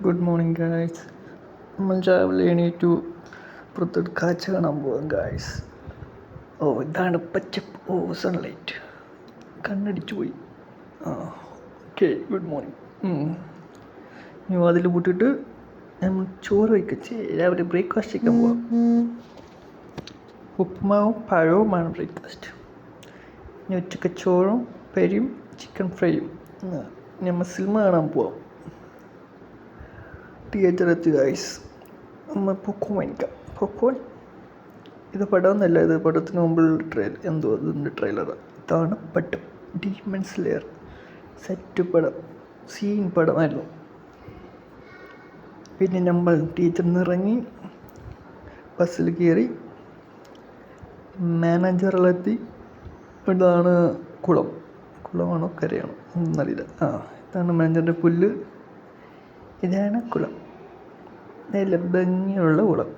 Good morning guys. നമ്മൾ രാവിലെ എണീറ്റു, പുറത്തോട്ട് കാഴ്ച കാണാൻ പോകാം ഗായ്സ്. ഇതാണ് പച്ചപ്പ്. സൺലൈറ്റ് കണ്ണടിച്ചു പോയി. Okay, good morning. ഇനി അതിൽ കൂട്ടിയിട്ട് നമ്മൾ ചോറ് വയ്ക്കച്ച് രാവിലെ ബ്രേക്ക്ഫാസ്റ്റ് കഴിക്കാൻ പോവാം. ഉപ്പുമാവും പഴവുമാണ് ബ്രേക്ക്ഫാസ്റ്റ്. ഇനി ഉച്ചക്ക് ചോറും പെരിയും ചിക്കൻ ഫ്രൈയും. നമ്മൾ സിനിമ കാണാൻ പോവാം. തിയേറ്റർ എത്തി ഗൈസ്. നമ്മൾ പോപ്കോൺ വാങ്ങിക്കാം. പോപ്കോൺ ഇത് പടമൊന്നുമല്ല, ഇത് പടത്തിന് മുമ്പുള്ള ഇതിൻ്റെ ട്രെയിലറാണ്. ഇതാണ് പടം. Demon slayer. സെറ്റ് പടം, സീൻ പടമായിരുന്നു. പിന്നെ നമ്മൾ തിയേറ്ററിൽ നിന്ന് ഇറങ്ങി ബസ്സിൽ കയറി മാനേജറിലെത്തി. ഇതാണ് കുളമാണോ കരയാണോ ഒന്നറിയില്ല. ഇതാണ് മാനേജറിൻ്റെ പുല്ല്. ഇതാണ് കുളം. നല്ല ഭംഗിയുള്ള കുളം.